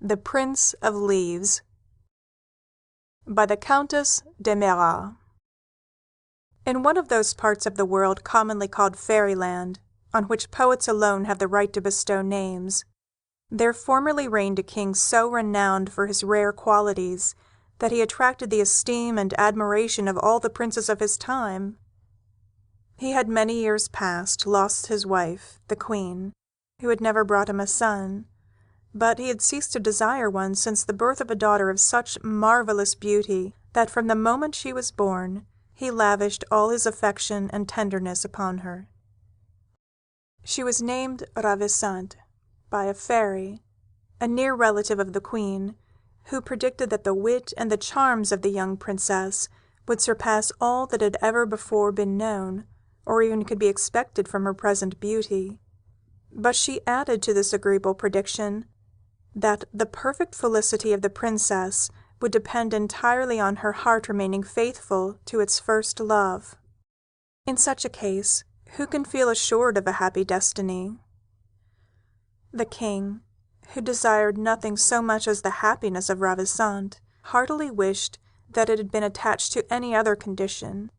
The Prince of Leaves by the Countess de Murat. In one of those parts of the world commonly called fairyland, on which poets alone have the right to bestow names, there formerly reigned a king so renowned for his rare qualities that he attracted the esteem and admiration of all the princes of his time. He had many years past lost his wife, the queen, who had never brought him a son, but he had ceased to desire one since the birth of a daughter of such marvelous beauty that from the moment she was born he lavished all his affection and tenderness upon her. She was named Ravissante by a fairy, a near relative of the queen, who predicted that the wit and the charms of the young princess would surpass all that had ever before been known, or even could be expected from her present beauty. But she added to this agreeable prediction that the perfect felicity of the princess would depend entirely on her heart remaining faithful to its first love. In such a case, who can feel assured of a happy destiny? The king, who desired nothing so much as the happiness of Ravissante, heartily wished that it had been attached to any other condition.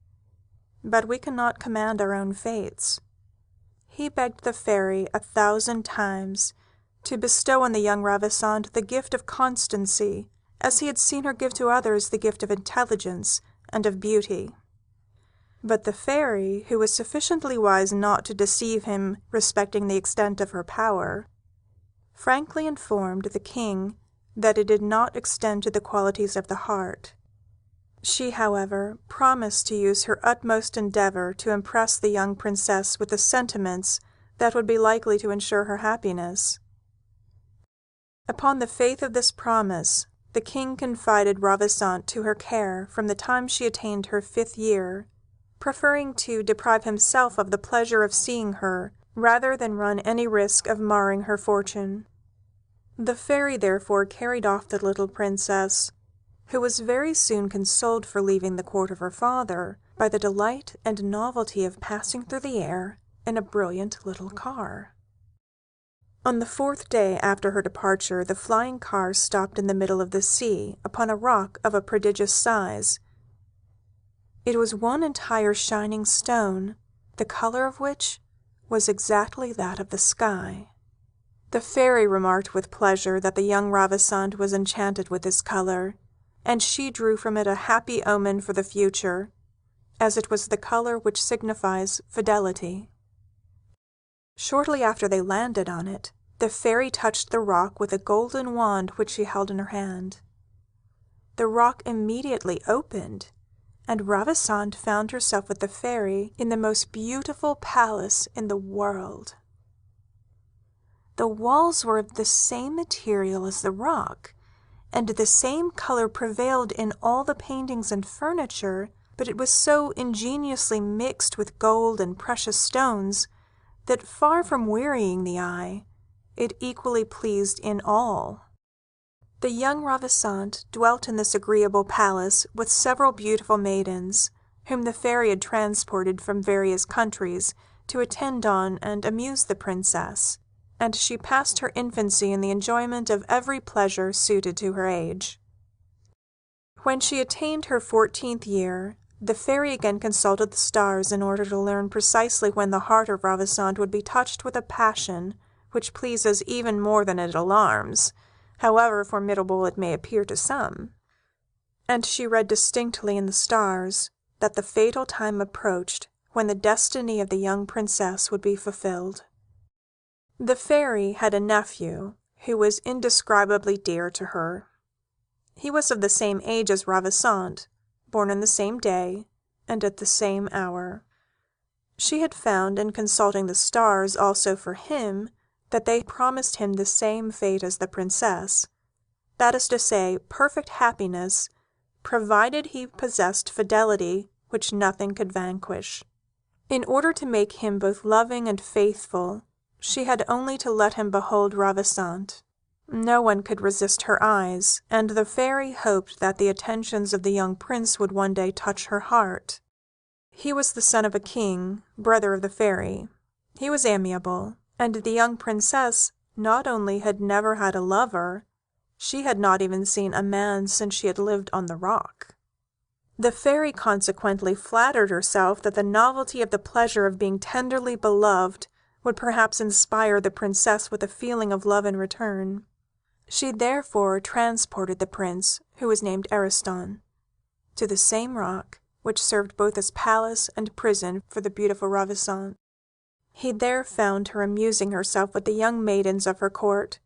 But we cannot command our own fates. He begged the fairy 1,000 times to bestow on the young Ravissante the gift of constancy, as he had seen her give to others the gift of intelligence and of beauty. But the fairy, who was sufficiently wise not to deceive him respecting the extent of her power, frankly informed the king that it did not extend to the qualities of the heart. She, however, promised to use her utmost endeavor to impress the young princess with the sentiments that would be likely to ensure her happiness. Upon the faith of this promise, the king confided Ravissante to her care from the time she attained her 5th year, preferring to deprive himself of the pleasure of seeing her rather than run any risk of marring her fortune. The fairy therefore carried off the little princess, who was very soon consoled for leaving the court of her father by the delight and novelty of passing through the air in a brilliant little car. On the 4th day after her departure, the flying car stopped in the middle of the sea upon a rock of a prodigious size. It was one entire shining stone, the color of which was exactly that of the sky. The fairy remarked with pleasure that the young Ravissante was enchanted with this color, and she drew from it a happy omen for the future, as it was the color which signifies fidelity. Shortly after they landed on it, the fairy touched the rock with a golden wand which she held in her hand. The rock immediately opened, and Ravissante found herself with the fairy in the most beautiful palace in the world. The walls were of the same material as the rock, and the same color prevailed in all the paintings and furniture, but it was so ingeniously mixed with gold and precious stones that, far from wearying the eye, it equally pleased in all. The young Ravissante dwelt in this agreeable palace with several beautiful maidens, whom the fairy had transported from various countries to attend on and amuse the princess, and she passed her infancy in the enjoyment of every pleasure suited to her age. When she attained her 14th year, the fairy again consulted the stars in order to learn precisely when the heart of Ravissante would be touched with a passion which pleases even more than it alarms, however formidable it may appear to some. And she read distinctly in the stars that the fatal time approached when the destiny of the young princess would be fulfilled. The fairy had a nephew who was indescribably dear to her. He was of the same age as Ravissante, born on the same day and at the same hour. She had found in consulting the stars also for him that they promised him the same fate as the princess, that is to say, perfect happiness, provided he possessed fidelity which nothing could vanquish. In order to make him both loving and faithful, she had only to let him behold Ravissante. No one could resist her eyes, and the fairy hoped that the attentions of the young prince would one day touch her heart. He was the son of a king, brother of the fairy. He was amiable, and the young princess not only had never had a lover, She had not even seen a man since she had lived on the rock. The fairy consequently flattered herself that the novelty of the pleasure of being tenderly beloved would perhaps inspire the princess with a feeling of love in return. She therefore transported the prince, who was named Ariston, to the same rock which served both as palace and prison for the beautiful Ravissante. He there found her amusing herself with the young maidens of her court,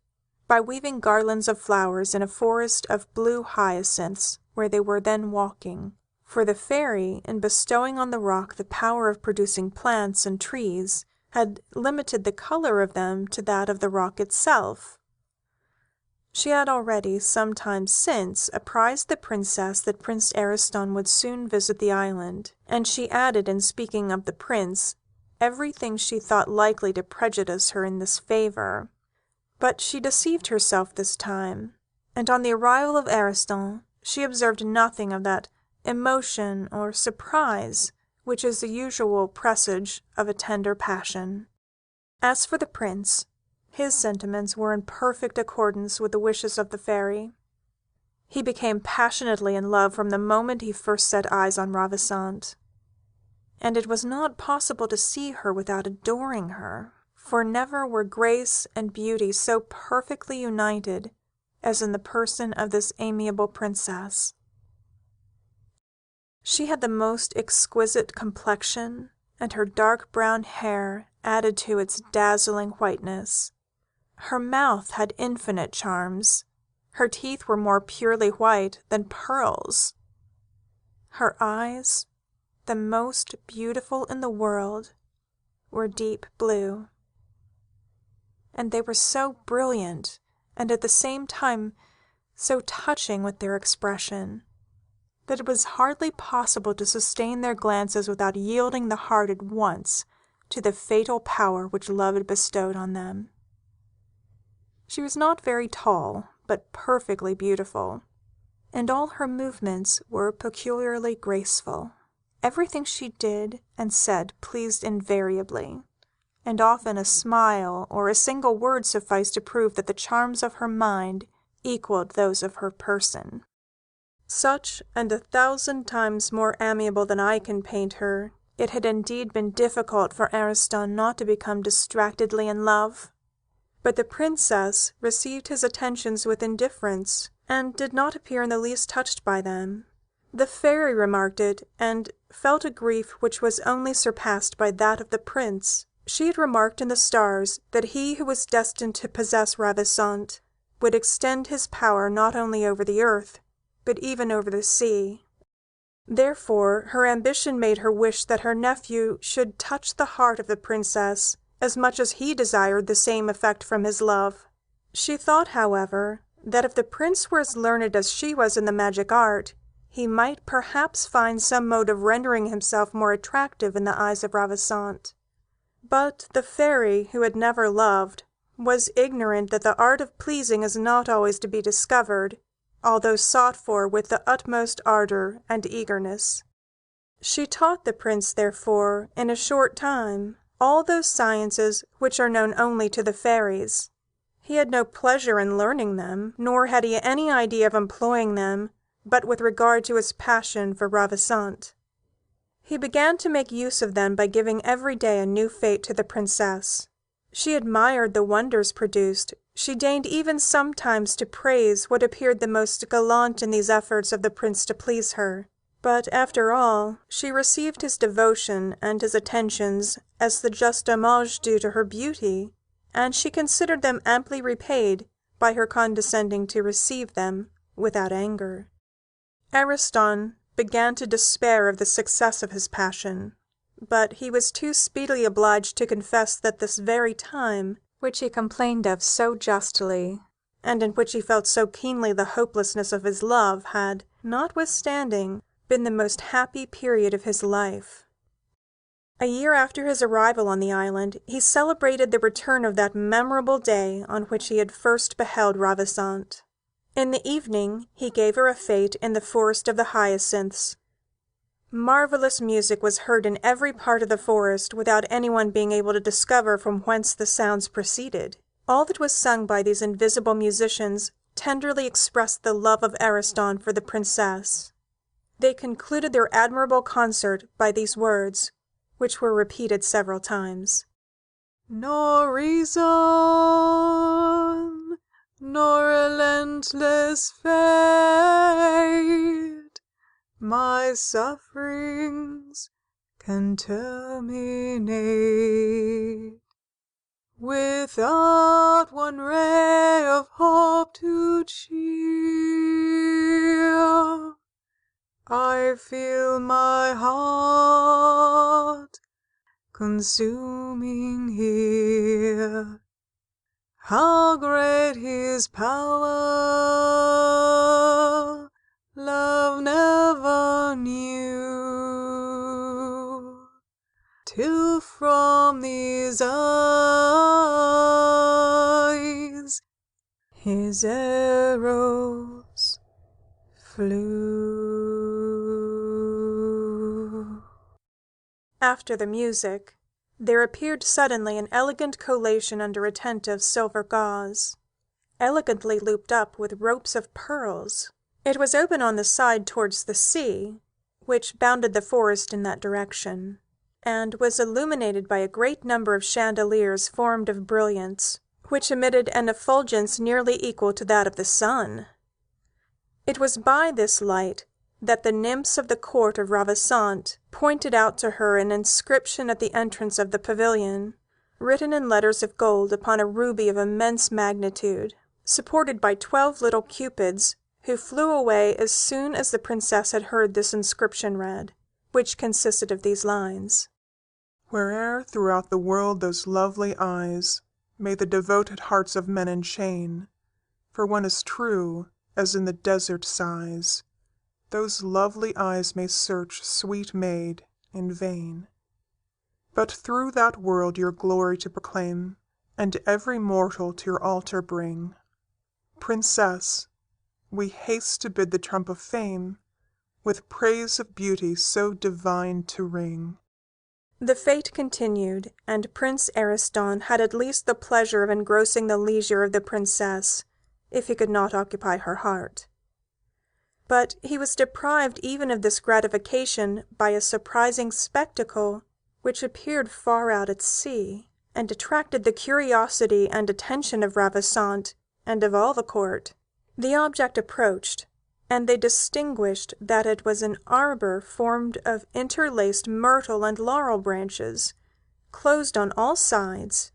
by weaving garlands of flowers in a forest of blue hyacinths where they were then walking. For the fairy, in bestowing on the rock the power of producing plants and trees, had limited the color of them to that of the rock itself. She had already, some time since, apprised the princess that Prince Ariston would soon visit the island, and she added, in speaking of the prince, everything she thought likely to prejudice her in this favor. But she deceived herself this time, and on the arrival of Ariston, she observed nothing of that emotion or surprise which is the usual presage of a tender passion. As for the prince, his sentiments were in perfect accordance with the wishes of the fairy. He became passionately in love from the moment he first set eyes on Ravissante, and it was not possible to see her without adoring her, for never were grace and beauty so perfectly united as in the person of this amiable princess. She had the most exquisite complexion, and her dark brown hair added to its dazzling whiteness. Her mouth had infinite charms. Her teeth were more purely white than pearls. Her eyes, the most beautiful in the world, were deep blue. And they were so brilliant, and at the same time so touching with their expression, that it was hardly possible to sustain their glances without yielding the heart at once to the fatal power which love had bestowed on them. She was not very tall, but perfectly beautiful, and all her movements were peculiarly graceful. Everything she did and said pleased invariably, and often a smile or a single word sufficed to prove that the charms of her mind equaled those of her person. Such, and 1,000 times more amiable than I can paint her, it had indeed been difficult for Ariston not to become distractedly in love. But the princess received his attentions with indifference, and did not appear in the least touched by them. The fairy remarked it, and felt a grief which was only surpassed by that of the prince. She had remarked in the stars that he who was destined to possess Ravissante would extend his power not only over the earth, but even over the sea. Therefore, her ambition made her wish that her nephew should touch the heart of the princess as much as he desired the same effect from his love. She thought, however, that if the prince were as learned as she was in the magic art, he might perhaps find some mode of rendering himself more attractive in the eyes of Ravissante. But the fairy, who had never loved, was ignorant that the art of pleasing is not always to be discovered, although sought for with the utmost ardor and eagerness. She taught the prince, therefore, in a short time, all those sciences which are known only to the fairies. He had no pleasure in learning them, nor had he any idea of employing them, but with regard to his passion for Ravissante. He began to make use of them by giving every day a new fate to the princess. She admired the wonders produced. She deigned even sometimes to praise what appeared the most gallant in these efforts of the prince to please her. But, after all, she received his devotion and his attentions as the just homage due to her beauty, and she considered them amply repaid by her condescending to receive them without anger. Ariston began to despair of the success of his passion, but he was too speedily obliged to confess that this very time, which he complained of so justly, and in which he felt so keenly the hopelessness of his love, had, notwithstanding, been the most happy period of his life. A year after his arrival on the island, he celebrated the return of that memorable day on which he had first beheld Ravissante. In the evening he gave her a fête in the forest of the hyacinths. Marvellous music was heard in every part of the forest without anyone being able to discover from whence the sounds proceeded. All that was sung by these invisible musicians tenderly expressed the love of Ariston for the princess. They concluded their admirable concert by these words, which were repeated several times. Nor reason, nor relentless fate, my sufferings can terminate. Without one ray of hope to cheer, I feel my heart consuming here. How great his power, love never knew, till from these eyes his arrows flew. After the music, there appeared suddenly an elegant collation under a tent of silver gauze, elegantly looped up with ropes of pearls. It was open on the side towards the sea, which bounded the forest in that direction, and was illuminated by a great number of chandeliers formed of brilliants, which emitted an effulgence nearly equal to that of the sun. It was by this light that the nymphs of the court of Ravissante pointed out to her an inscription at the entrance of the pavilion, written in letters of gold upon a ruby of immense magnitude, supported by 12 little cupids, who flew away as soon as the princess had heard this inscription read, which consisted of these lines: Where'er throughout the world those lovely eyes may the devoted hearts of men enchain, for one is true, as in the desert sighs, those lovely eyes may search, sweet maid, in vain. But through that world your glory to proclaim, and every mortal to your altar bring. Princess, we haste to bid the trump of fame, with praise of beauty so divine to ring. The fete continued, and Prince Ariston had at least the pleasure of engrossing the leisure of the princess, if he could not occupy her heart. But he was deprived even of this gratification by a surprising spectacle which appeared far out at sea, and attracted the curiosity and attention of Ravissante and of all the court. The object approached, and they distinguished that it was an arbor formed of interlaced myrtle and laurel branches, closed on all sides,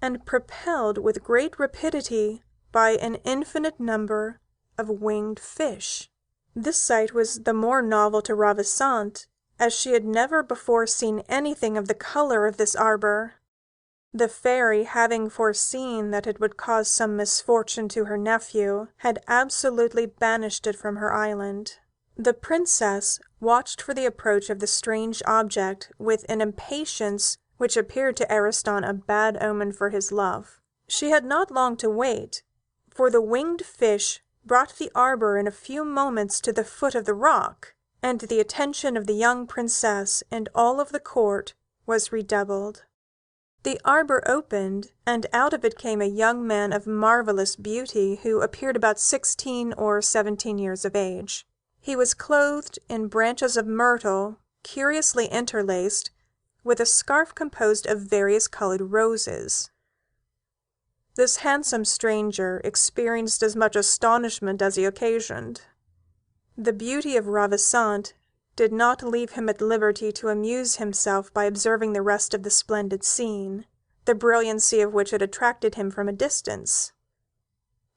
and propelled with great rapidity by an infinite number of winged fish. This sight was the more novel to Ravissante, as she had never before seen anything of the color of this arbor. The fairy, having foreseen that it would cause some misfortune to her nephew, had absolutely banished it from her island. The princess watched for the approach of the strange object with an impatience which appeared to Ariston a bad omen for his love. She had not long to wait, for the winged fish brought the arbor in a few moments to the foot of the rock, and the attention of the young princess and all of the court was redoubled. The arbor opened, and out of it came a young man of marvelous beauty, who appeared about 16 or 17 years of age. He was clothed in branches of myrtle, curiously interlaced, with a scarf composed of various colored roses. This handsome stranger experienced as much astonishment as he occasioned. The beauty of Ravissante did not leave him at liberty to amuse himself by observing the rest of the splendid scene, the brilliancy of which had attracted him from a distance.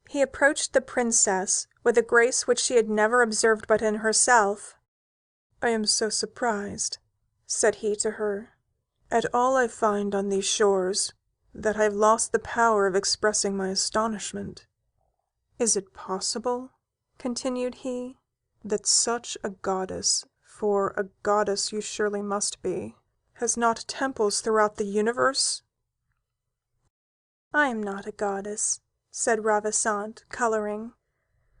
He approached the princess with a grace which she had never observed but in herself. "I am so surprised," said he to her, "at all I find on these shores, that I have lost the power of expressing my astonishment. Is it possible," continued he, "that such a goddess, for a goddess you surely must be, has not temples throughout the universe?" "I am not a goddess," said Ravissante, colouring.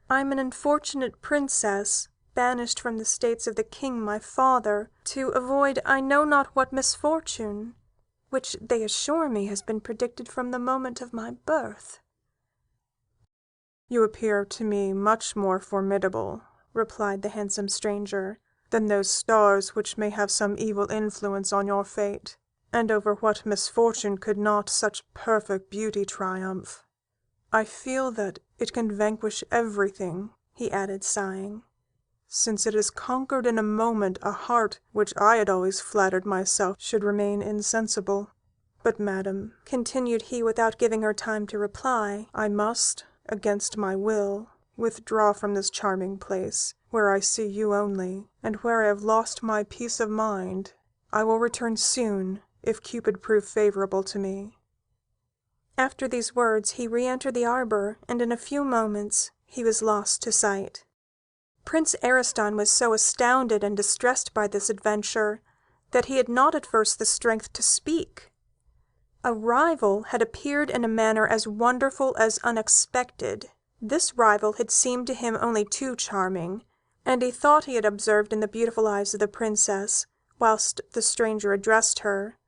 "I am an unfortunate princess, banished from the states of the king my father, to avoid I know not what misfortune, which they assure me has been predicted from the moment of my birth." "You appear to me much more formidable," replied the handsome stranger, "than those stars which may have some evil influence on your fate, and over what misfortune could not such perfect beauty triumph? I feel that it can vanquish everything," he added, sighing, "since it has conquered in a moment a heart which I had always flattered myself should remain insensible. But, madam," continued he without giving her time to reply, "I must, against my will, withdraw from this charming place, where I see you only, and where I have lost my peace of mind. I will return soon, if Cupid prove favourable to me." After these words he re-entered the arbour, and in a few moments he was lost to sight. Prince Ariston was so astounded and distressed by this adventure, that he had not at first the strength to speak. A rival had appeared in a manner as wonderful as unexpected. This rival had seemed to him only too charming, and he thought he had observed in the beautiful eyes of the princess, whilst the stranger addressed her,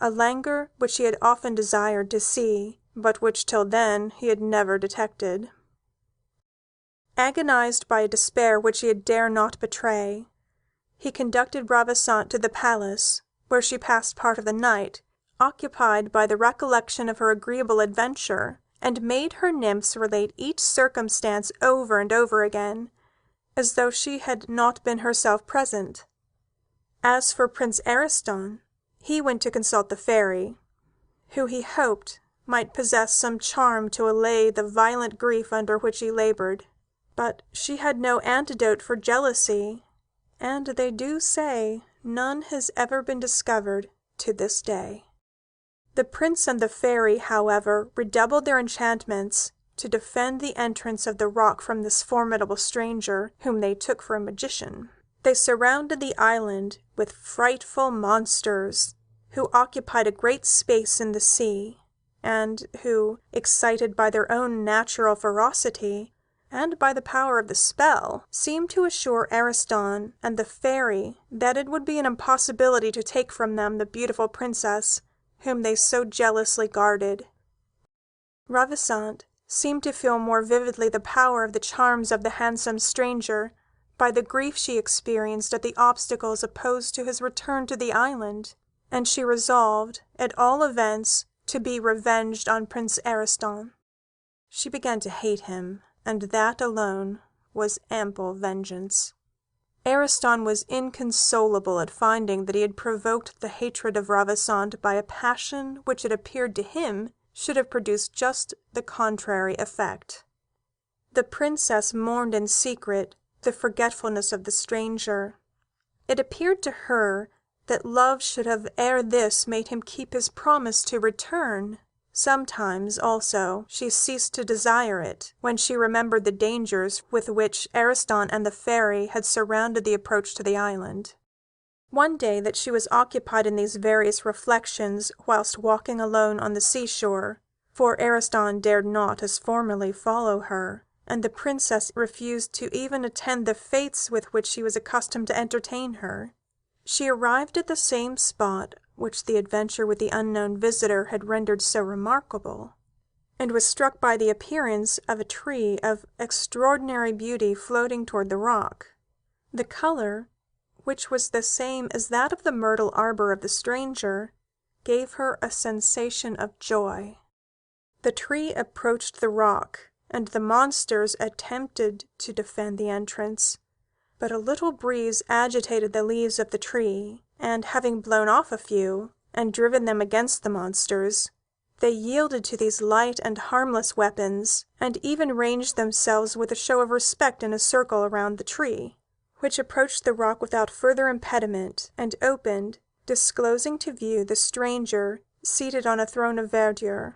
a languor which he had often desired to see, but which till then he had never detected. Agonized by a despair which he had dare not betray, he conducted Ravissante to the palace, where she passed part of the night, occupied by the recollection of her agreeable adventure, and made her nymphs relate each circumstance over and over again, as though she had not been herself present. As for Prince Ariston, he went to consult the fairy, who he hoped might possess some charm to allay the violent grief under which he laboured. But she had no antidote for jealousy, and they do say none has ever been discovered to this day. The prince and the fairy, however, redoubled their enchantments to defend the entrance of the rock from this formidable stranger, whom they took for a magician. They surrounded the island with frightful monsters, who occupied a great space in the sea, and who, excited by their own natural ferocity, and by the power of the spell, seemed to assure Ariston and the fairy that it would be an impossibility to take from them the beautiful princess whom they so jealously guarded. Ravissante seemed to feel more vividly the power of the charms of the handsome stranger by the grief she experienced at the obstacles opposed to his return to the island, and she resolved, at all events, to be revenged on Prince Ariston. She began to hate him, and that alone was ample vengeance. Ariston was inconsolable at finding that he had provoked the hatred of Ravissante by a passion which it appeared to him should have produced just the contrary effect. The princess mourned in secret the forgetfulness of the stranger. It appeared to her that love should have ere this made him keep his promise to return. Sometimes, also, she ceased to desire it, when she remembered the dangers with which Ariston and the fairy had surrounded the approach to the island. One day that she was occupied in these various reflections whilst walking alone on the seashore, for Ariston dared not as formerly follow her, and the princess refused to even attend the fêtes with which she was accustomed to entertain her, she arrived at the same spot which the adventure with the unknown visitor had rendered so remarkable, and was struck by the appearance of a tree of extraordinary beauty floating toward the rock. The colour, which was the same as that of the myrtle arbour of the stranger, gave her a sensation of joy. The tree approached the rock, and the monsters attempted to defend the entrance, but a little breeze agitated the leaves of the tree, and having blown off a few, and driven them against the monsters, they yielded to these light and harmless weapons, and even ranged themselves with a show of respect in a circle around the tree, which approached the rock without further impediment, and opened, disclosing to view the stranger seated on a throne of verdure.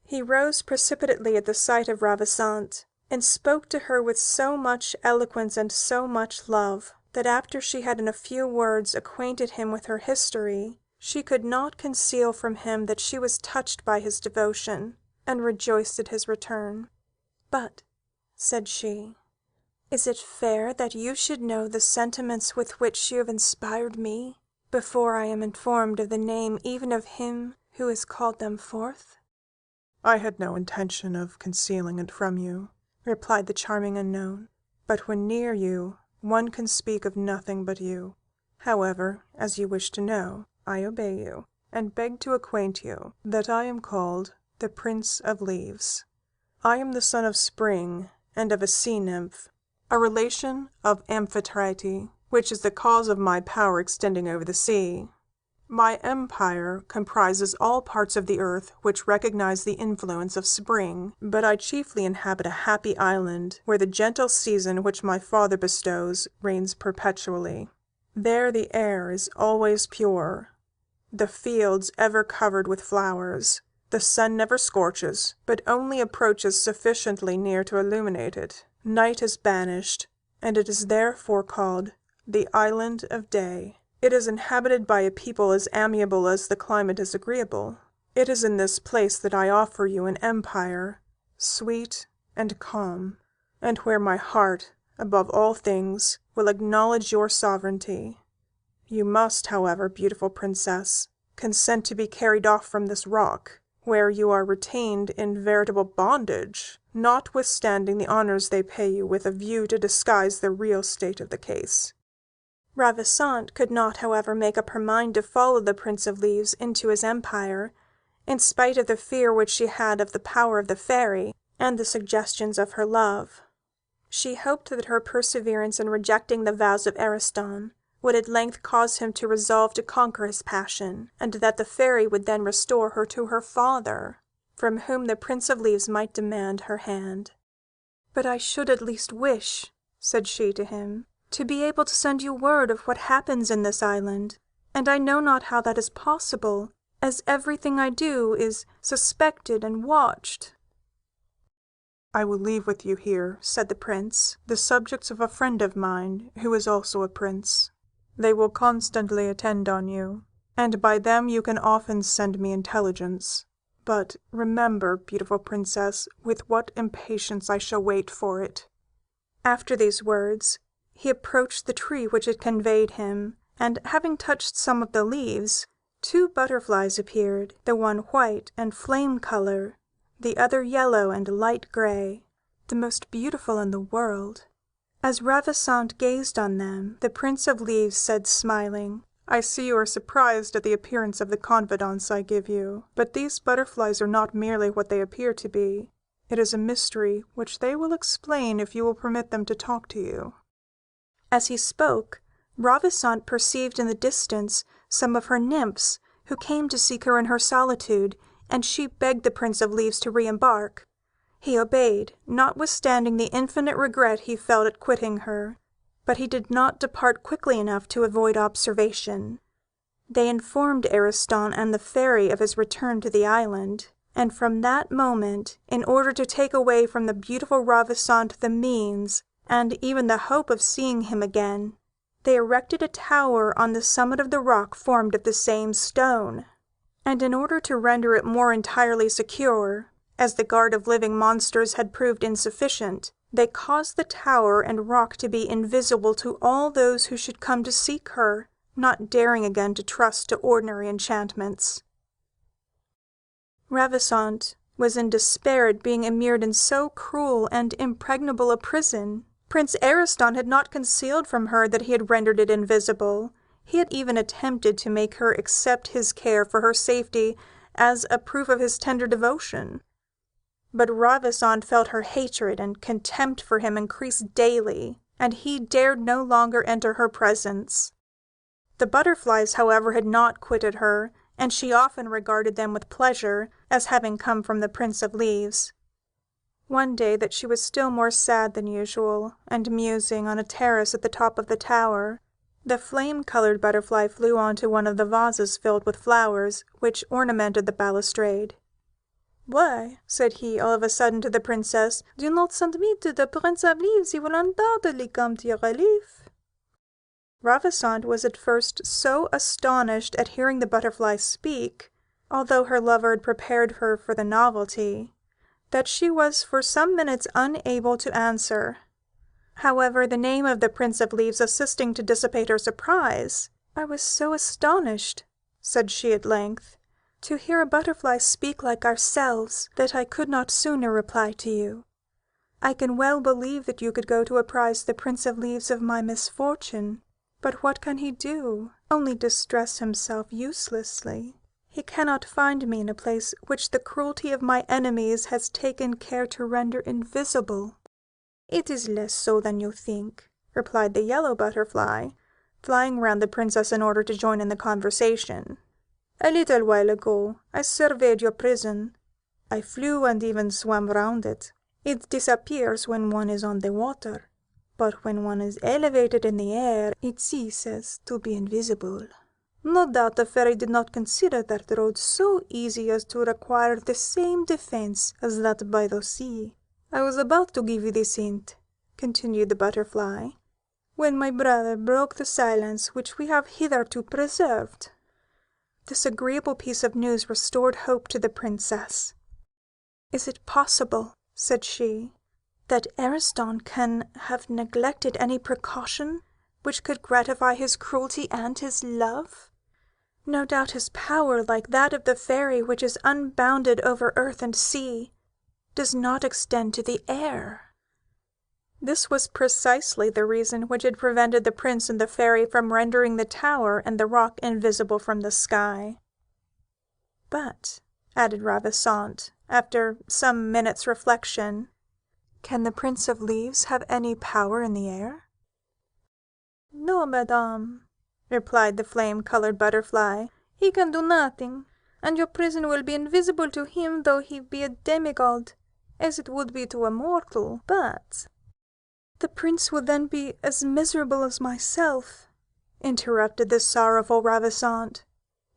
He rose precipitately at the sight of Ravissante, and spoke to her with so much eloquence and so much love, that after she had in a few words acquainted him with her history, she could not conceal from him that she was touched by his devotion, and rejoiced at his return. "But," said she, "is it fair that you should know the sentiments with which you have inspired me, before I am informed of the name even of him who has called them forth?" "I had no intention of concealing it from you. replied the charming unknown. "But when near you, one can speak of nothing but you. However, as you wish to know, I obey you, and beg to acquaint you that I am called the Prince of Leaves. I am the son of Spring, and of a sea nymph, a relation of Amphitrite, which is the cause of my power extending over the sea. My empire comprises all parts of the earth which recognize the influence of spring, but I chiefly inhabit a happy island, where the gentle season which my father bestows reigns perpetually. There the air is always pure, the fields ever covered with flowers. The sun never scorches, but only approaches sufficiently near to illuminate it. Night is banished, and it is therefore called the Island of Day. It is inhabited by a people as amiable as the climate is agreeable. It is in this place that I offer you an empire, sweet and calm, and where my heart, above all things, will acknowledge your sovereignty. You must, however, beautiful princess, consent to be carried off from this rock, where you are retained in veritable bondage, notwithstanding the honors they pay you with a view to disguise the real state of the case." Ravissante could not, however, make up her mind to follow the Prince of Leaves into his empire, in spite of the fear which she had of the power of the fairy, and the suggestions of her love. She hoped that her perseverance in rejecting the vows of Ariston would at length cause him to resolve to conquer his passion, and that the fairy would then restore her to her father, from whom the Prince of Leaves might demand her hand. "But I should at least wish," said she to him, "to be able to send you word of what happens in this island, and I know not how that is possible, as everything I do is suspected and watched." "I will leave with you here," said the prince, "the subjects of a friend of mine, who is also a prince. They will constantly attend on you, and by them you can often send me intelligence. But remember, beautiful princess, with what impatience I shall wait for it." After these words, he approached the tree which had conveyed him, and having touched some of the leaves, 2 butterflies appeared, the one white and flame color, the other yellow and light gray, the most beautiful in the world. As Ravissante gazed on them, the Prince of Leaves said, smiling, "I see you are surprised at the appearance of the confidants I give you, but these butterflies are not merely what they appear to be. It is a mystery which they will explain if you will permit them to talk to you." As he spoke, Ravissante perceived in the distance some of her nymphs, who came to seek her in her solitude, and she begged the Prince of Leaves to re-embark. He obeyed, notwithstanding the infinite regret he felt at quitting her, but he did not depart quickly enough to avoid observation. They informed Ariston and the fairy of his return to the island, and from that moment, in order to take away from the beautiful Ravissante the means, and even the hope of seeing him again, they erected a tower on the summit of the rock formed of the same stone. And in order to render it more entirely secure, as the guard of living monsters had proved insufficient, they caused the tower and rock to be invisible to all those who should come to seek her, not daring again to trust to ordinary enchantments. Ravissante was in despair at being immured in so cruel and impregnable a prison. Prince Ariston had not concealed from her that he had rendered it invisible. He had even attempted to make her accept his care for her safety as a proof of his tender devotion. But Ravissante felt her hatred and contempt for him increase daily, and he dared no longer enter her presence. The butterflies, however, had not quitted her, and she often regarded them with pleasure, as having come from the Prince of Leaves. One day that she was still more sad than usual, and musing on a terrace at the top of the tower, the flame-colored butterfly flew on to one of the vases filled with flowers, which ornamented the balustrade. "Why," said he all of a sudden to the princess, "do not send me to the Prince of Leaves, he will undoubtedly come to your relief." Ravissante was at first so astonished at hearing the butterfly speak, although her lover had prepared her for the novelty, that she was for some minutes unable to answer. However, the name of the Prince of Leaves assisting to dissipate her surprise, "I was so astonished," said she at length, "to hear a butterfly speak like ourselves, that I could not sooner reply to you. I can well believe that you could go to apprise the Prince of Leaves of my misfortune. But what can he do? Only distress himself uselessly. He cannot find me in a place which the cruelty of my enemies has taken care to render invisible." "It is less so than you think," replied the yellow butterfly, flying round the princess in order to join in the conversation. "A little while ago I surveyed your prison. I flew and even swam round it. It disappears when one is on the water, but when one is elevated in the air, it ceases to be invisible. No doubt the fairy did not consider that road so easy as to require the same defense as that by the sea. I was about to give you this hint," continued the butterfly, "when my brother broke the silence which we have hitherto preserved." This agreeable piece of news restored hope to the princess. "Is it possible," said she, "that Ariston can have neglected any precaution which could gratify his cruelty and his love? No doubt his power, like that of the fairy, which is unbounded over earth and sea, does not extend to the air." This was precisely the reason which had prevented the prince and the fairy from rendering the tower and the rock invisible from the sky. "But," added Ravissante, after some minutes' reflection, "can the Prince of Leaves have any power in the air?" "No, madame," replied the flame-colored butterfly. "He can do nothing, and your prison will be invisible to him though he be a demigod, as it would be to a mortal. But—" "The prince will then be as miserable as myself," interrupted the sorrowful Ravissante,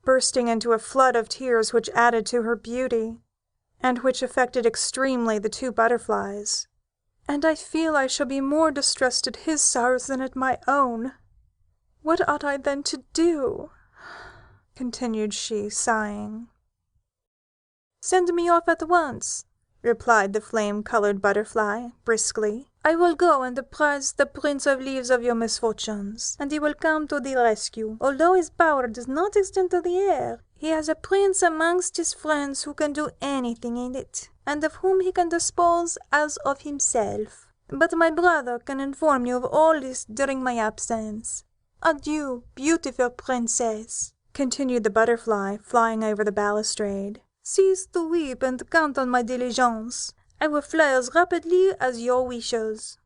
bursting into a flood of tears which added to her beauty, and which affected extremely the two butterflies. "And I feel I shall be more distressed at his sorrows than at my own. What ought I then to do?" continued she, sighing. "Send me off at once," replied the flame-colored butterfly, briskly. "I will go and apprise the Prince of Leaves of your misfortunes, and he will come to the rescue. Although his power does not extend to the air, he has a prince amongst his friends who can do anything in it, and of whom he can dispose as of himself. But my brother can inform you of all this during my absence. Adieu, beautiful princess," continued the butterfly, flying over the balustrade. "Cease to weep and count on my diligence. I will fly as rapidly as your wishes."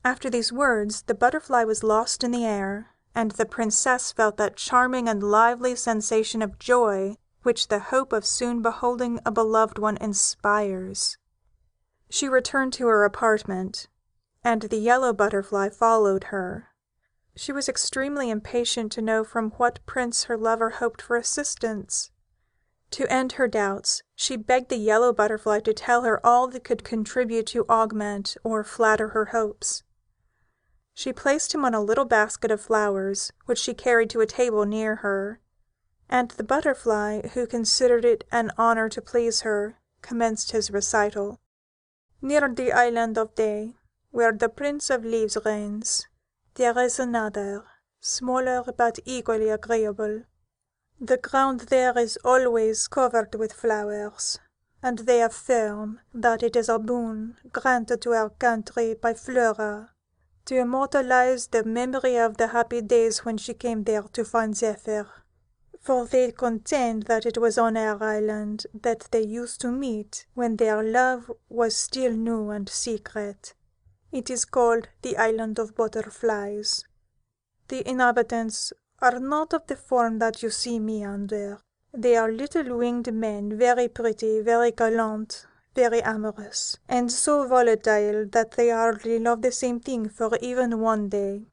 After these words, the butterfly was lost in the air, and the princess felt that charming and lively sensation of joy which the hope of soon beholding a beloved one inspires. She returned to her apartment, and the yellow butterfly followed her. She was extremely impatient to know from what prince her lover hoped for assistance. To end her doubts, she begged the yellow butterfly to tell her all that could contribute to augment or flatter her hopes. She placed him on a little basket of flowers, which she carried to a table near her, and the butterfly, who considered it an honor to please her, commenced his recital. "Near the island of Day, where the Prince of Leaves reigns, there is another, smaller but equally agreeable. The ground there is always covered with flowers, and they affirm that it is a boon granted to our country by Flora, to immortalize the memory of the happy days when she came there to find Zephyr, for they contend that it was on our island that they used to meet when their love was still new and secret. It is called the Island of Butterflies. The inhabitants are not of the form that you see me under. They are little winged men, very pretty, very gallant, very amorous, and so volatile that they hardly love the same thing for even one day.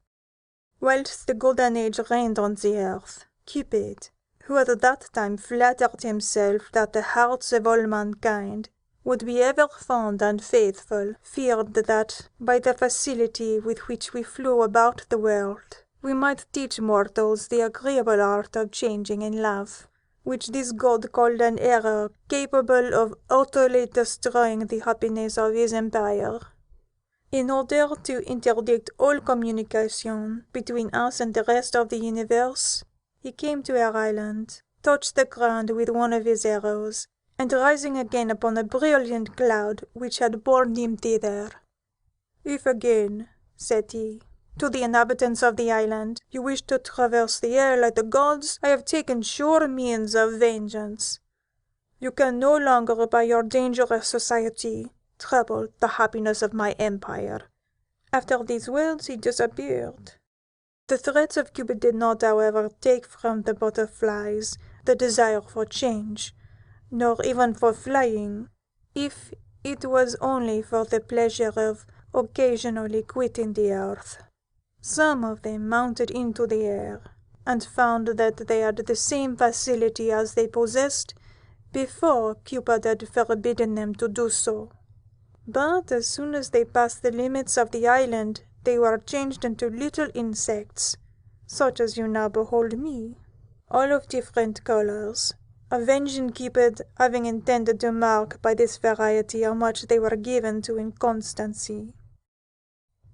Whilst the golden age reigned on the earth, Cupid, who at that time flattered himself that the hearts of all mankind would be ever fond and faithful, feared that, by the facility with which we flew about the world, we might teach mortals the agreeable art of changing in love, which this god called an error capable of utterly destroying the happiness of his empire. In order to interdict all communication between us and the rest of the universe, he came to our island, touched the ground with one of his arrows, and rising again upon a brilliant cloud which had borne him thither. "If again," said he, "to the inhabitants of the island, you wish to traverse the air like the gods, I have taken sure means of vengeance. You can no longer by your dangerous society trouble the happiness of my empire." After these words he disappeared. The threats of Cupid did not, however, take from the butterflies the desire for change, nor even for flying, if it was only for the pleasure of occasionally quitting the earth. Some of them mounted into the air, and found that they had the same facility as they possessed before Cupid had forbidden them to do so. But as soon as they passed the limits of the island, they were changed into little insects, such as you now behold me, all of different colors, avenging Cupid having intended to mark by this variety how much they were given to inconstancy.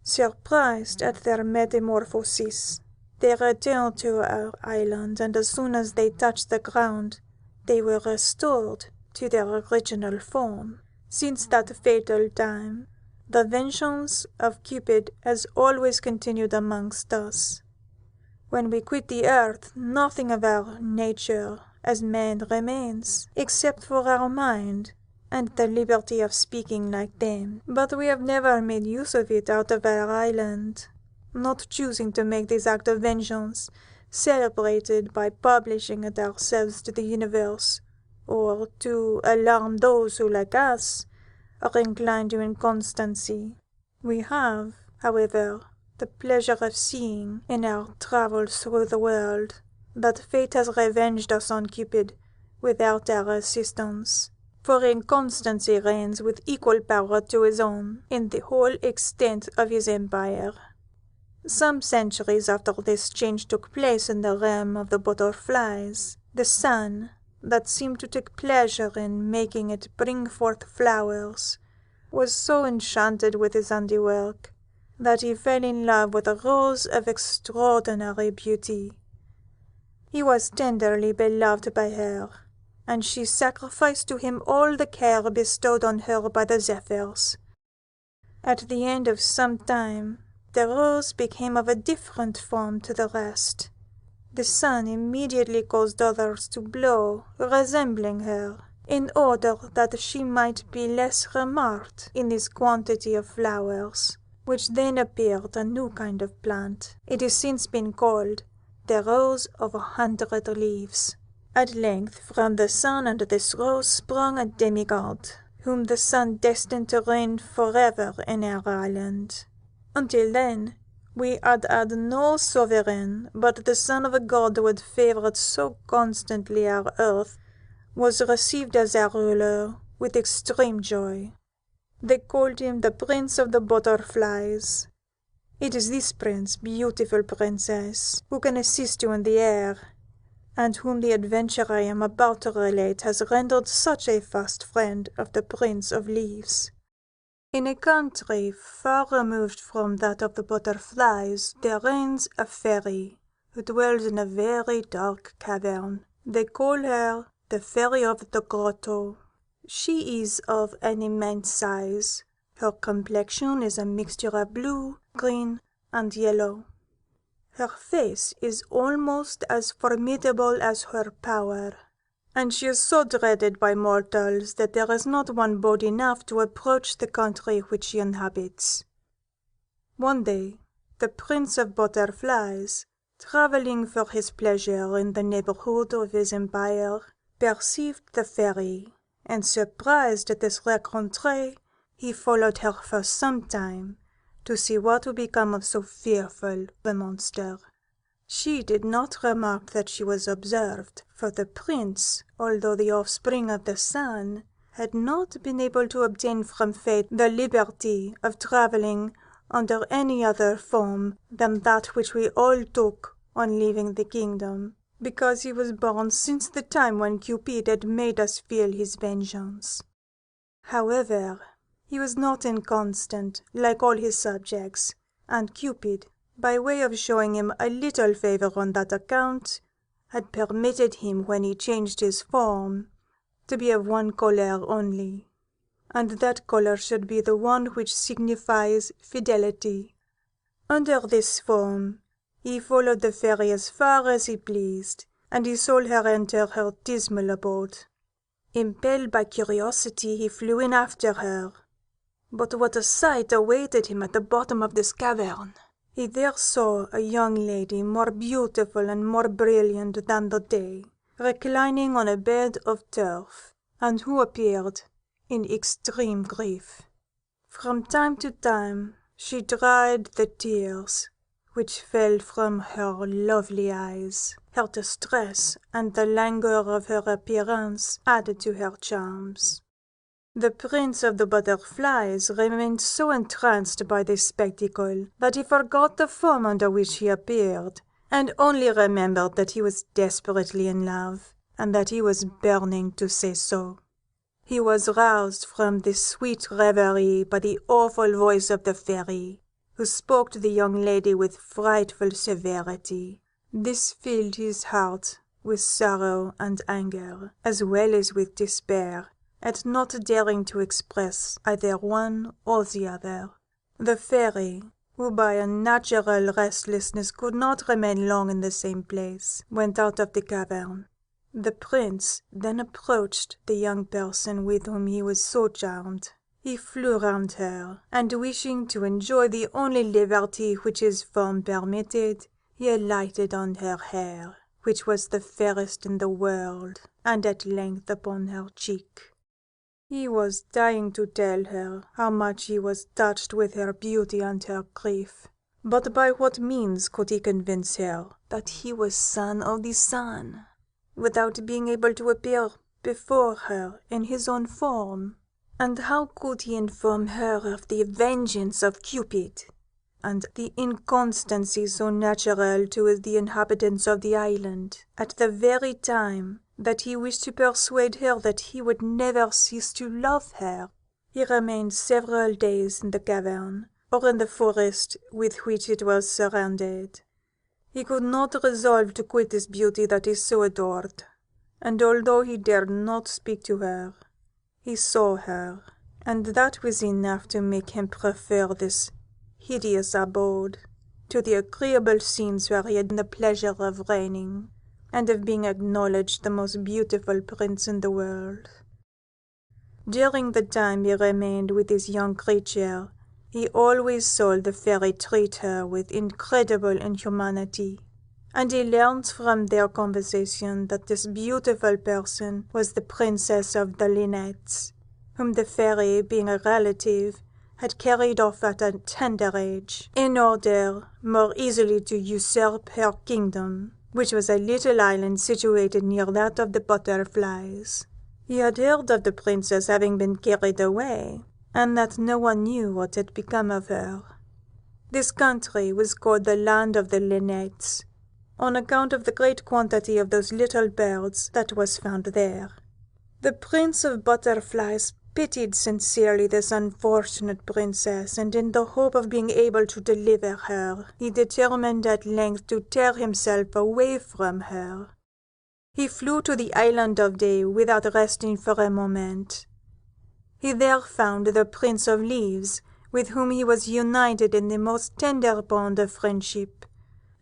Surprised at their metamorphosis, they returned to our island, and as soon as they touched the ground, they were restored to their original form. Since that fatal time, the vengeance of Cupid has always continued amongst us. When we quit the earth, nothing of our nature as men remains, except for our mind, and the liberty of speaking like them. But we have never made use of it out of our island, not choosing to make this act of vengeance celebrated by publishing it ourselves to the universe, or to alarm those who, like us, are inclined to inconstancy. We have, however, the pleasure of seeing, in our travels through the world, that fate has revenged us on Cupid without our assistance, for inconstancy reigns with equal power to his own in the whole extent of his empire. Some centuries after this change took place in the realm of the butterflies, the sun, that seemed to take pleasure in making it bring forth flowers, was so enchanted with his handiwork that he fell in love with a rose of extraordinary beauty. He was tenderly beloved by her, and she sacrificed to him all the care bestowed on her by the zephyrs. At the end of some time, the rose became of a different form to the rest. The sun immediately caused others to blow, resembling her, in order that she might be less remarked in this quantity of flowers, which then appeared a new kind of plant. It has since been called the Rose of 100 Leaves. At length from the sun and this rose sprung a demigod, whom the sun destined to reign forever in our island. Until then, we had had no sovereign, but the son of a god who had favored so constantly our earth was received as our ruler with extreme joy. They called him the Prince of the Butterflies. It is this prince, beautiful princess, who can assist you in the air, and whom the adventure I am about to relate has rendered such a fast friend of the Prince of Leaves. In a country far removed from that of the butterflies, there reigns a fairy, who dwells in a very dark cavern. They call her the Fairy of the Grotto. She is of an immense size. Her complexion is a mixture of blue, green, and yellow. Her face is almost as formidable as her power, and she is so dreaded by mortals that there is not one bold enough to approach the country which she inhabits. One day, the Prince of Butterflies, travelling for his pleasure in the neighborhood of his empire, perceived the fairy, and surprised at this rencontre, he followed her for some time, to see what would become of so fearful a monster. She did not remark that she was observed, for the prince, although the offspring of the sun, had not been able to obtain from fate the liberty of travelling under any other form than that which we all took on leaving the kingdom, because he was born since the time when Cupid had made us feel his vengeance. However, he was not inconstant, like all his subjects, and Cupid, by way of showing him a little favour on that account, had permitted him, when he changed his form, to be of one colour only, and that colour should be the one which signifies fidelity. Under this form, he followed the fairy as far as he pleased, and he saw her enter her dismal abode. Impelled by curiosity, he flew in after her. But what a sight awaited him at the bottom of this cavern! He there saw a young lady more beautiful and more brilliant than the day, reclining on a bed of turf, and who appeared in extreme grief. From time to time she dried the tears which fell from her lovely eyes. Her distress and the languor of her appearance added to her charms. The Prince of the Butterflies remained so entranced by this spectacle that he forgot the form under which he appeared, and only remembered that he was desperately in love, and that he was burning to say so. He was roused from this sweet reverie by the awful voice of the fairy, who spoke to the young lady with frightful severity. This filled his heart with sorrow and anger, as well as with despair, at not daring to express either one or the other. The fairy, who by a natural restlessness could not remain long in the same place, went out of the cavern. The prince then approached the young person with whom he was so charmed. He flew round her, and wishing to enjoy the only liberty which his form permitted, he alighted on her hair, which was the fairest in the world, and at length upon her cheek. He was dying to tell her how much he was touched with her beauty and her grief, but by what means could he convince her that he was son of the sun, without being able to appear before her in his own form? And how could he inform her of the vengeance of Cupid, and the inconstancy so natural to the inhabitants of the island, at the very time that he wished to persuade her that he would never cease to love her? He remained several days in the cavern, or in the forest with which it was surrounded. He could not resolve to quit this beauty that he so adored, and although he dared not speak to her, he saw her, and that was enough to make him prefer this hideous abode to the agreeable scenes where he had the pleasure of reigning, and of being acknowledged the most beautiful prince in the world. During the time he remained with this young creature, he always saw the fairy treat her with incredible inhumanity, and he learned from their conversation that this beautiful person was the princess of the Linettes, whom the fairy, being a relative, had carried off at a tender age, in order more easily to usurp her kingdom, which was a little island situated near that of the butterflies. He had heard of the princess having been carried away, and that no one knew what had become of her. This country was called the land of the Linettes, on account of the great quantity of those little birds that was found there. The Prince of Butterflies pitied sincerely this unfortunate princess, and in the hope of being able to deliver her, he determined at length to tear himself away from her. He flew to the island of Day without resting for a moment. He there found the Prince of Leaves, with whom he was united in the most tender bond of friendship,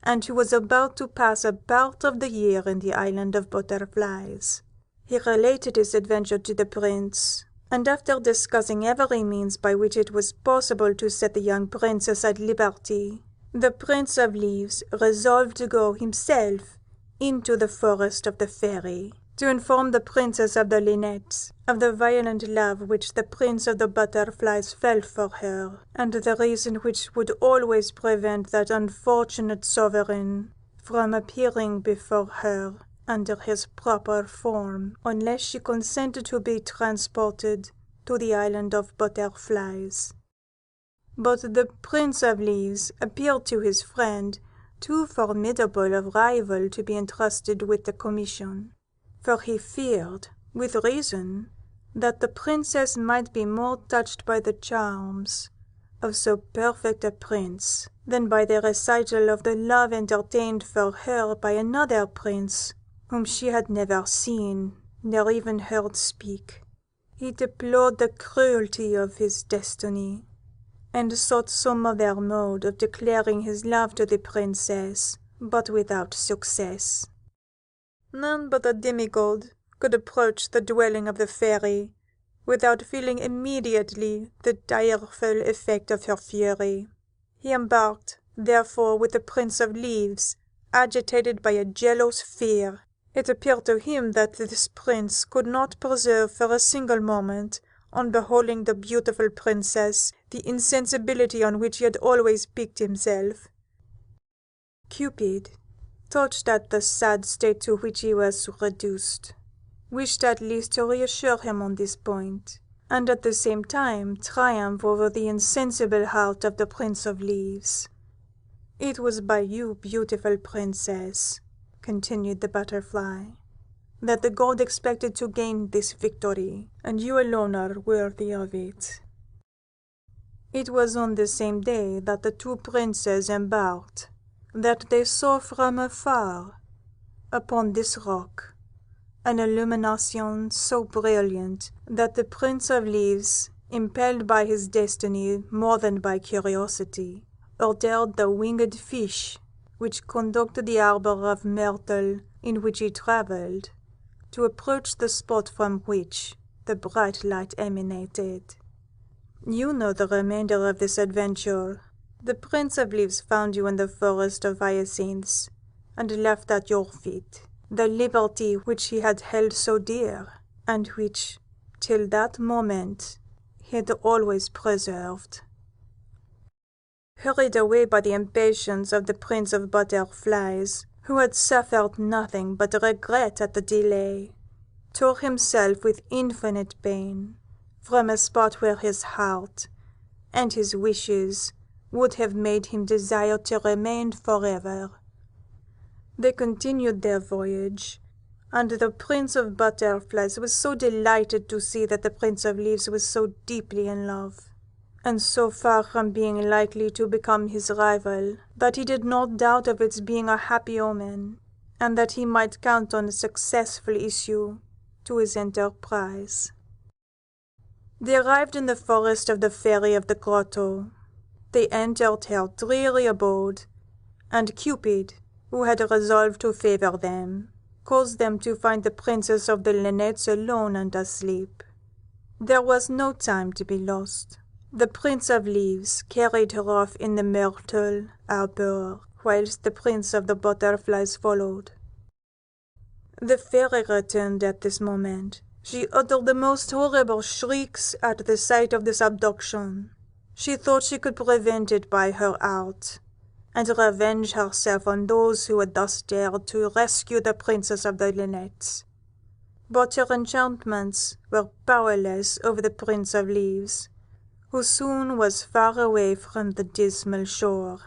and who was about to pass a part of the year in the island of Butterflies. He related his adventure to the prince, and after discussing every means by which it was possible to set the young princess at liberty, the Prince of Leaves resolved to go himself into the forest of the fairy, to inform the princess of the Linettes of the violent love which the Prince of the Butterflies felt for her, and the reason which would always prevent that unfortunate sovereign from appearing before her under his proper form, unless she consented to be transported to the island of Butterflies. But the Prince of Leaves appeared to his friend too formidable a rival to be entrusted with the commission, for he feared, with reason, that the princess might be more touched by the charms of so perfect a prince than by the recital of the love entertained for her by another prince whom she had never seen nor even heard speak. He deplored the cruelty of his destiny, and sought some other mode of declaring his love to the princess, but without success. None but a demigod could approach the dwelling of the fairy without feeling immediately the direful effect of her fury. He embarked, therefore, with the Prince of Leaves, agitated by a jealous fear. It appeared to him that this prince could not preserve for a single moment, on beholding the beautiful princess, the insensibility on which he had always piqued himself. Cupid, touched at the sad state to which he was reduced, wished at least to reassure him on this point, and at the same time triumph over the insensible heart of the Prince of Leaves. "It was by you, beautiful princess," continued the butterfly, "that the god expected to gain this victory, and you alone are worthy of it." It was on the same day that the two princes embarked, that they saw from afar, upon this rock, an illumination so brilliant that the Prince of Leaves, impelled by his destiny more than by curiosity, ordered the winged fish, which conducted the arbor of myrtle in which he travelled, to approach the spot from which the bright light emanated. You know the remainder of this adventure. The Prince of Leaves found you in the forest of hyacinths, and left at your feet the liberty which he had held so dear, and which, till that moment, he had always preserved. Hurried away by the impatience of the Prince of Butterflies, who had suffered nothing but regret at the delay, tore himself with infinite pain from a spot where his heart and his wishes would have made him desire to remain forever. They continued their voyage, and the Prince of Butterflies was so delighted to see that the Prince of Leaves was so deeply in love, and so far from being likely to become his rival, that he did not doubt of its being a happy omen, and that he might count on a successful issue to his enterprise. They arrived in the forest of the Fairy of the Grotto. They entered her dreary abode, and Cupid, who had resolved to favour them, caused them to find the Princess of the Linnets alone and asleep. There was no time to be lost. The Prince of Leaves carried her off in the myrtle arbor, whilst the Prince of the Butterflies followed. The fairy returned at this moment. She uttered the most horrible shrieks at the sight of this abduction. She thought she could prevent it by her art, and revenge herself on those who had thus dared to rescue the Princess of the Linnets. But her enchantments were powerless over the Prince of Leaves, who soon was far away from the dismal shore.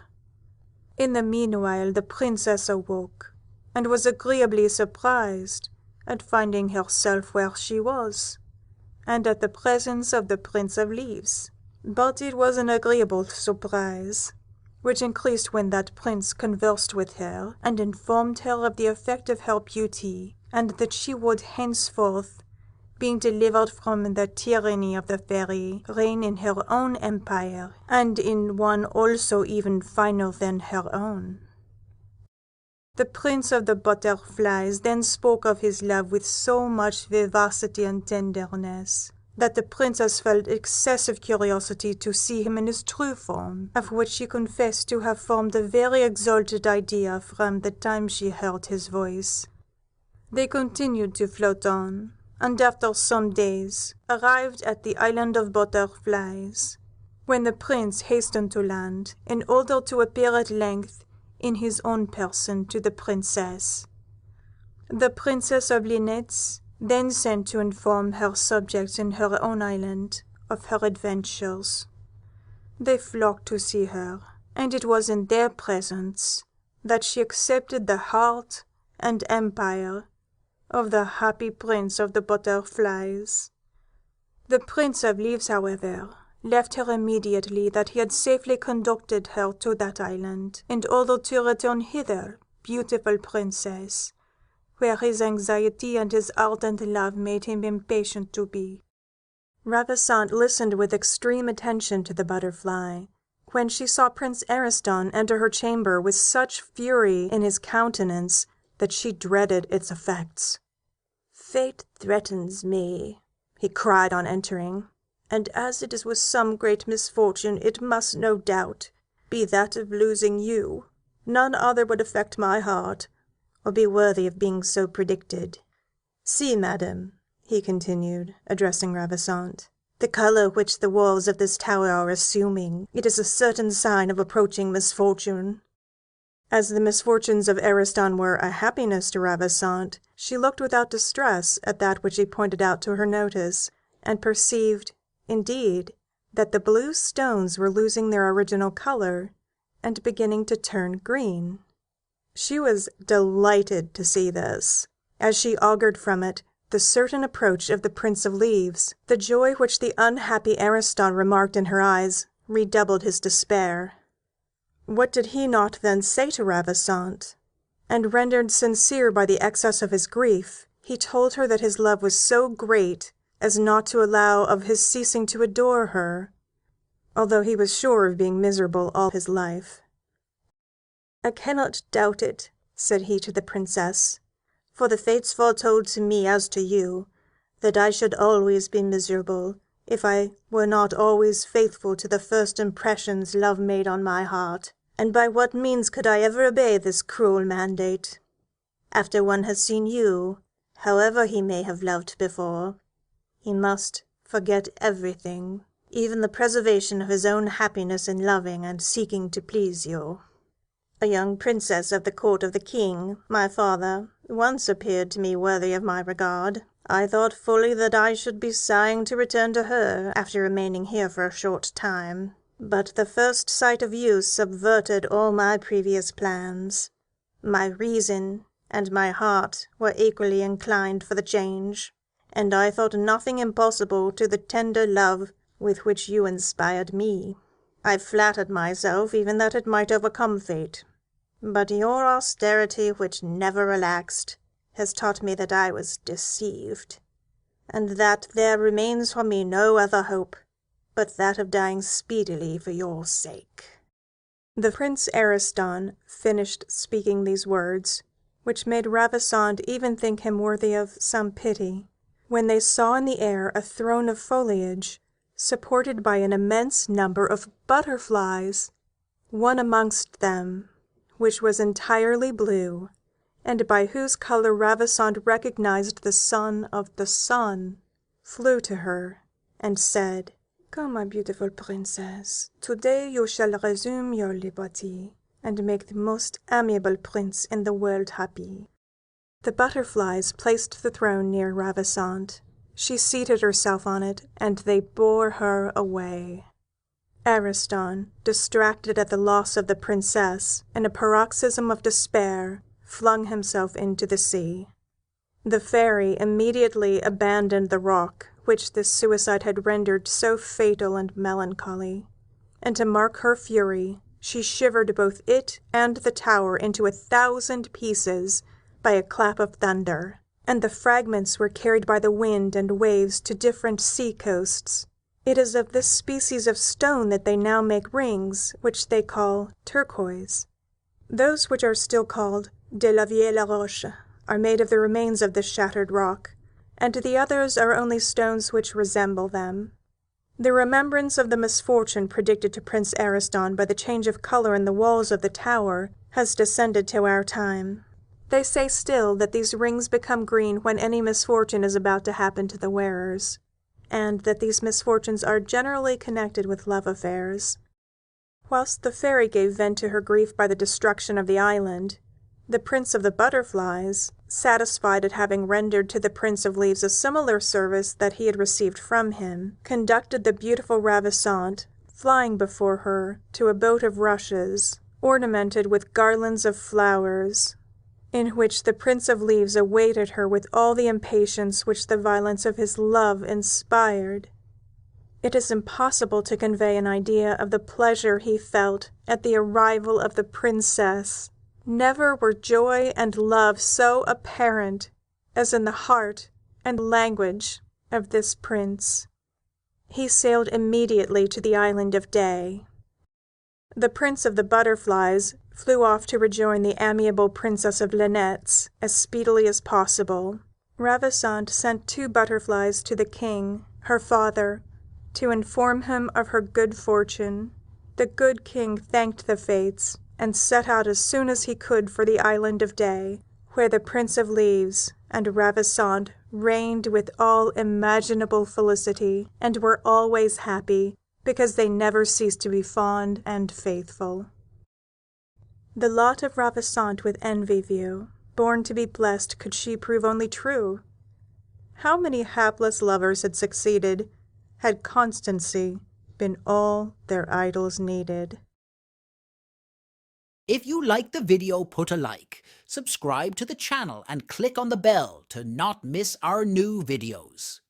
In the meanwhile the princess awoke, and was agreeably surprised at finding herself where she was, and at the presence of the Prince of Leaves. But it was an agreeable surprise, which increased when that prince conversed with her, and informed her of the effect of her beauty, and that she would henceforth, being delivered from the tyranny of the fairy, reign in her own empire, and in one also even finer than her own. The Prince of the Butterflies then spoke of his love with so much vivacity and tenderness, that the princess felt excessive curiosity to see him in his true form, of which she confessed to have formed a very exalted idea from the time she heard his voice. They continued to float on, and after some days arrived at the island of Butterflies, when the prince hastened to land in order to appear at length in his own person to the princess. The Princess of Linnets then sent to inform her subjects in her own island of her adventures. They flocked to see her, and it was in their presence that she accepted the heart and empire of the happy Prince of the Butterflies. The Prince of Leaves, however, left her immediately that he had safely conducted her to that island, in order to return hither, beautiful princess, where his anxiety and his ardent love made him impatient to be. Ravissante listened with extreme attention to the butterfly, when she saw Prince Ariston enter her chamber with such fury in his countenance that she dreaded its effects. "Fate threatens me," he cried on entering, "and as it is with some great misfortune, it must, no doubt, be that of losing you. None other would affect my heart, or be worthy of being so predicted. See, madam," he continued, addressing Ravissante, "the colour which the walls of this tower are assuming. It is a certain sign of approaching misfortune." As the misfortunes of Ariston were a happiness to Ravissante, she looked without distress at that which he pointed out to her notice, and perceived, indeed, that the blue stones were losing their original colour, and beginning to turn green. She was delighted to see this, as she augured from it the certain approach of the Prince of Leaves. The joy which the unhappy Ariston remarked in her eyes redoubled his despair. What did he not then say to Ravissante? And rendered sincere by the excess of his grief, he told her that his love was so great as not to allow of his ceasing to adore her, although he was sure of being miserable all his life. "I cannot doubt it," said he to the princess, "for the fates foretold to me as to you, that I should always be miserable, if I were not always faithful to the first impressions love made on my heart. And by what means could I ever obey this cruel mandate? After one has seen you, however he may have loved before, he must forget everything, even the preservation of his own happiness in loving and seeking to please you. A young princess of the court of the king, my father, once appeared to me worthy of my regard. I thought fully that I should be sighing to return to her after remaining here for a short time. But the first sight of you subverted all my previous plans. My reason and my heart were equally inclined for the change, and I thought nothing impossible to the tender love with which you inspired me. I flattered myself even that it might overcome fate, but your austerity, which never relaxed, has taught me that I was deceived, and that there remains for me no other hope but that of dying speedily for your sake." The Prince Ariston finished speaking these words, which made Ravissante even think him worthy of some pity, when they saw in the air a throne of foliage, supported by an immense number of butterflies, one amongst them, which was entirely blue, and by whose colour Ravissante recognized the son of the sun, flew to her, and said, "Come, my beautiful princess, today you shall resume your liberty, and make the most amiable prince in the world happy." The butterflies placed the throne near Ravissante. She seated herself on it, and they bore her away. Ariston, distracted at the loss of the princess, in a paroxysm of despair, flung himself into the sea. The fairy immediately abandoned the rock which this suicide had rendered so fatal and melancholy, and to mark her fury, she shivered both it and the tower into 1,000 pieces by a clap of thunder, and the fragments were carried by the wind and waves to different sea-coasts. It is of this species of stone that they now make rings, which they call turquoise. Those which are still called de la vieille roche are made of the remains of this shattered rock, and the others are only stones which resemble them. The remembrance of the misfortune predicted to Prince Ariston by the change of colour in the walls of the tower has descended to our time. They say still that these rings become green when any misfortune is about to happen to the wearers, and that these misfortunes are generally connected with love affairs. Whilst the fairy gave vent to her grief by the destruction of the island, the Prince of the Butterflies, satisfied at having rendered to the Prince of Leaves a similar service that he had received from him, conducted the beautiful Ravissante, flying before her, to a boat of rushes, ornamented with garlands of flowers, in which the Prince of Leaves awaited her with all the impatience which the violence of his love inspired. It is impossible to convey an idea of the pleasure he felt at the arrival of the princess, Never were joy and love so apparent as in the heart and language of this prince. He sailed immediately to the island of Day. The Prince of the Butterflies flew off to rejoin the amiable Princess of Linnets as speedily as possible. Ravissante sent 2 butterflies to the king, her father, to inform him of her good fortune. The good king thanked the fates, and set out as soon as he could for the island of Day, where the Prince of Leaves and Ravissante reigned with all imaginable felicity, and were always happy, because they never ceased to be fond and faithful. The lot of Ravissante with envy view, born to be blessed could she prove only true. How many hapless lovers had succeeded, had constancy been all their idols needed. If you liked the video, put a like, subscribe to the channel and click on the bell to not miss our new videos.